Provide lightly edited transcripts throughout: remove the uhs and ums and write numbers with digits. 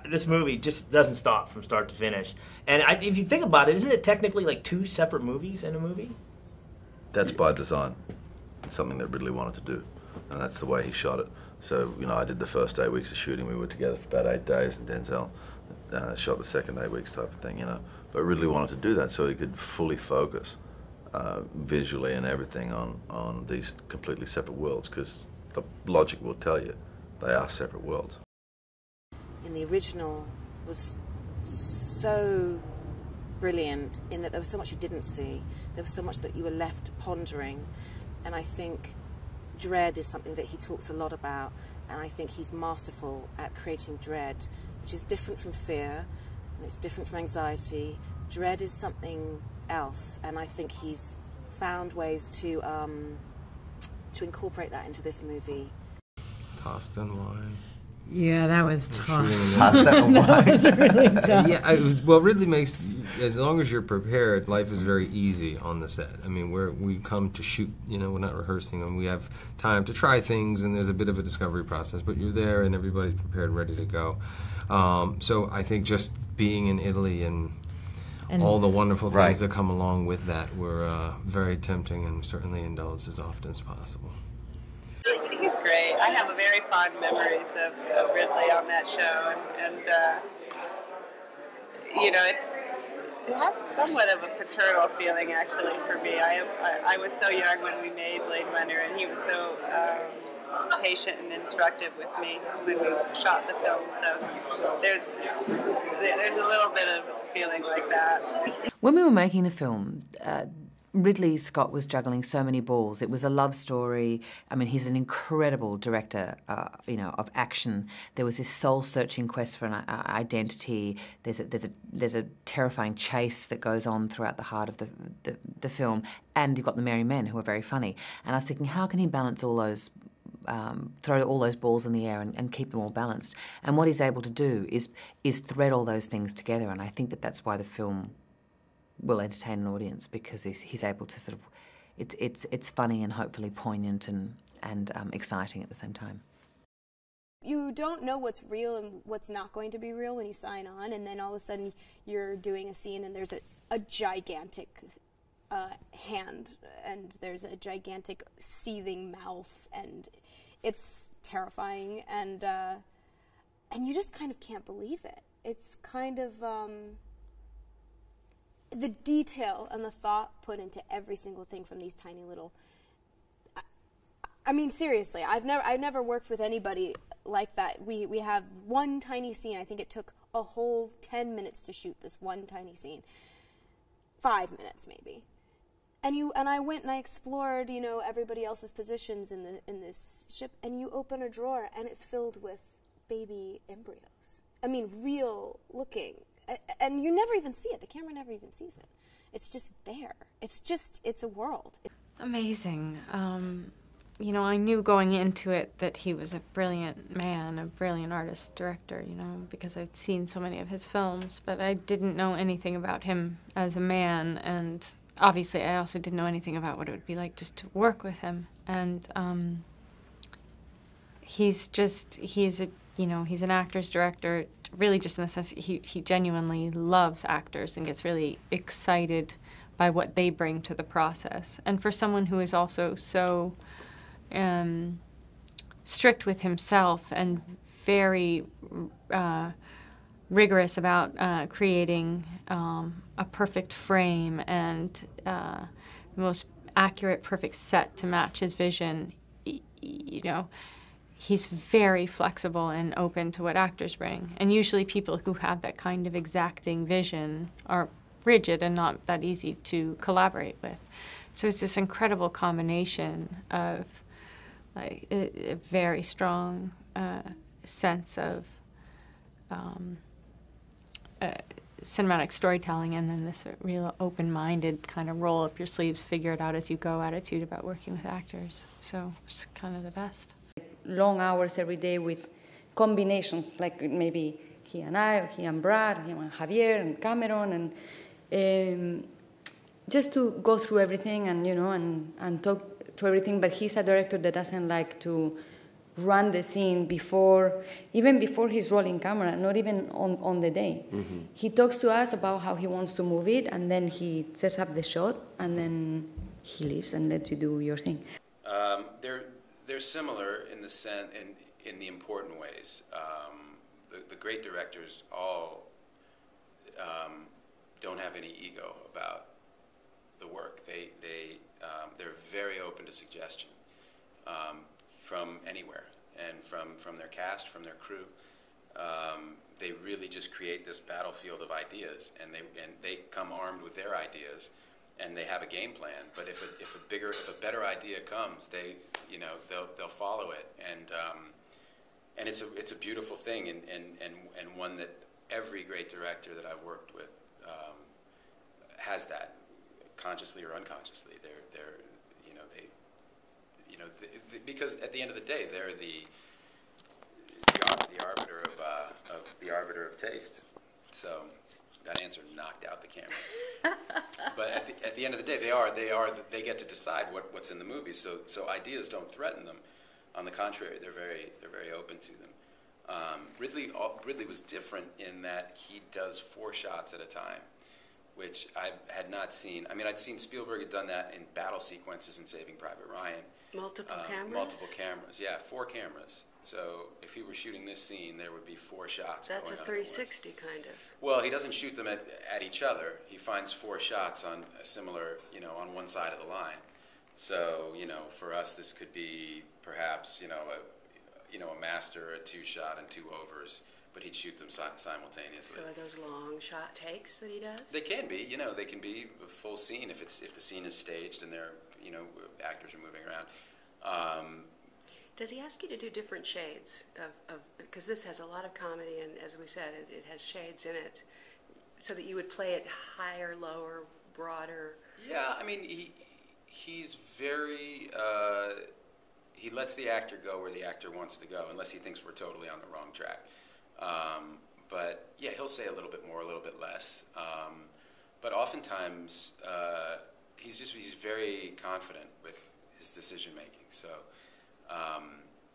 This movie just doesn't stop from start to finish. And if you think about it, isn't it technically like two separate movies in a movie? That's by design. It's something that Ridley wanted to do, and that's the way he shot it. So, you know, I did the first 8 weeks of shooting. We were together for about 8 days, and Denzel shot the second 8 weeks type of thing, you know. But Ridley wanted to do that so he could fully focus visually and everything on these completely separate worlds, because the logic will tell you they are separate worlds. In the original was so brilliant in that there was so much you didn't see. There was so much that you were left pondering. And I think dread is something that he talks a lot about. And I think he's masterful at creating dread, which is different from fear, and it's different from anxiety. Dread is something else, and I think he's found ways to incorporate that into this movie. Pasta and wine. Yeah, that was tough. Pasta and wine. That was really tough. Yeah, well, Ridley makes, as long as you're prepared, life is very easy on the set. I mean, we come to shoot, you know, we're not rehearsing, and we have time to try things, and there's a bit of a discovery process, but you're there, and everybody's prepared, ready to go. So I think just being in Italy and all the wonderful things that come along with that were very tempting, and certainly indulged as often as possible. He's great. I have very fond memories of Ridley on that show, and you know, it has somewhat of a paternal feeling actually for me. I was so young when we made Blade Runner, and he was so patient and instructive with me when we shot the film. So there's a little bit of feeling like that. When we were making the film, Ridley Scott was juggling so many balls. It was a love story. I mean, he's an incredible director, you know, of action. There was this soul-searching quest for an identity. There's a terrifying chase that goes on throughout the heart of the film, and you've got the merry men who are very funny. And I was thinking, how can he balance all those, throw all those balls in the air and keep them all balanced? And what he's able to do is thread all those things together. And I think that's why the film will entertain an audience, because he's able to sort of, it's funny and hopefully poignant and exciting at the same time. You don't know what's real and what's not going to be real when you sign on, and then all of a sudden you're doing a scene and there's a gigantic hand, and there's a gigantic seething mouth, and it's terrifying, and you just kind of can't believe it. It's kind of the detail and the thought put into every single thing from these tiny little. I mean, seriously, I've never worked with anybody like that. We have one tiny scene. I think it took a whole 10 minutes to shoot this one tiny scene. 5 minutes maybe. And I went and I explored, you know, everybody else's positions in this ship, and you open a drawer and it's filled with baby embryos. I mean, real looking. And you never even see it. The camera never even sees it. It's just there. It's a world. Amazing. You know, I knew going into it that he was a brilliant man, a brilliant artist, director, you know, because I'd seen so many of his films, but I didn't know anything about him as a man, and obviously I also didn't know anything about what it would be like just to work with him. And he's an actor's director, really just in the sense that he genuinely loves actors and gets really excited by what they bring to the process. And for someone who is also so strict with himself and very rigorous about creating a perfect frame and the most accurate, perfect set to match his vision, you know, he's very flexible and open to what actors bring. And usually people who have that kind of exacting vision are rigid and not that easy to collaborate with. So it's this incredible combination of like a very strong sense of cinematic storytelling, and then this real open-minded kind of roll up your sleeves, figure it out as you go attitude about working with actors. So it's kind of the best. Long hours every day with combinations, like maybe he and I, or he and Brad, him and Javier and Cameron, and just to go through everything and, you know, and talk through everything. But he's a director that doesn't like to run the scene even before he's rolling camera, not even on the day. Mm-hmm. He talks to us about how he wants to move it, and then he sets up the shot, and then he leaves and lets you do your thing. They're similar in the in the important ways. The great directors all don't have any ego about the work. They're very open to suggestion from anywhere, and from their cast, from their crew. They really just create this battlefield of ideas, and they come armed with their ideas, and they have a game plan. But if a better idea comes, they'll follow it, and it's a beautiful thing, and one that every great director that I've worked with has that, consciously or unconsciously. Because at the end of the day, they're the arbiter of taste. So that answer knocked out the camera. But at the end of the day, they get to decide what's in the movie. So ideas don't threaten them. On the contrary, they're very open to them. Ridley was different in that he does 4 shots at a time, which I had not seen. I mean, I'd seen Spielberg had done that in battle sequences in Saving Private Ryan. Multiple cameras? Multiple cameras, yeah, 4 cameras. So if he were shooting this scene, there would be 4 shots. That's going a 360 kind of. Well, he doesn't shoot them at each other. He finds 4 shots on a similar, on one side of the line. So, for us, this could be perhaps, a master, a 2-shot, and 2 overs. But he'd shoot them simultaneously. So are those long shot takes that he does? They can be, they can be a full scene if the scene is staged and they're, actors are moving around. Does he ask you to do different shades of because this has a lot of comedy, and as we said, it has shades in it, so that you would play it higher, lower, broader? Yeah, I mean, he's very, he lets the actor go where the actor wants to go, unless he thinks we're totally on the wrong track. But yeah, he'll say a little bit more, a little bit less. But oftentimes, he's very confident with his decision making. So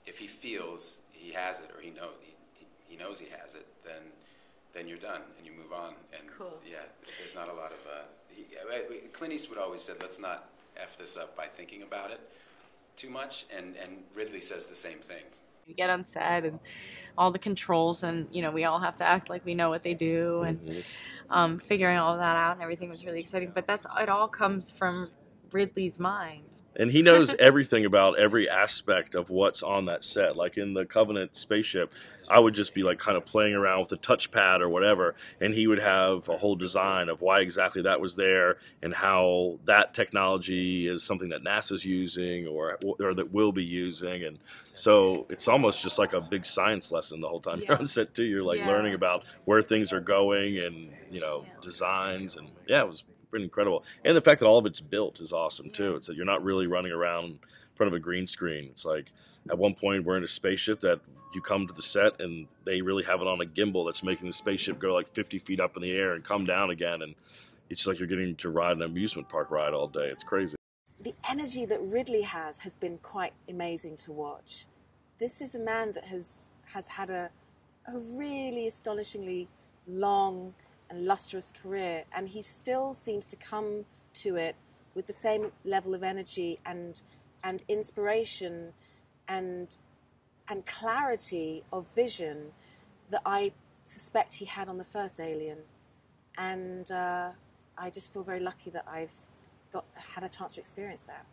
if he feels he has it, or he knows he has it, then you're done and you move on. And cool. Yeah, there's not a lot of. Clint Eastwood always said, "Let's not f this up by thinking about it too much," and Ridley says the same thing. You get on set and all the controls, and we all have to act like we know what they do, and figuring all of that out and everything was really exciting. But it all comes from Ridley's mind. And he knows everything about every aspect of what's on that set. Like in the Covenant spaceship, I would just be like kind of playing around with a touchpad or whatever, and he would have a whole design of why exactly that was there and how that technology is something that NASA's using or that we'll be using. And so it's almost just like a big science lesson the whole time you're on set too. You're like learning about where things are going and designs, and it was pretty incredible. And the fact that all of it's built is awesome too. It's that you're not really running around in front of a green screen. It's like at one point we're in a spaceship that you come to the set and they really have it on a gimbal that's making the spaceship go like 50 feet up in the air and come down again. And it's like you're getting to ride an amusement park ride all day. It's crazy. The energy that Ridley has been quite amazing to watch. This is a man that has had a really astonishingly long and lustrous career, and he still seems to come to it with the same level of energy and inspiration and clarity of vision that I suspect he had on the first Alien. And I just feel very lucky that I've had a chance to experience that.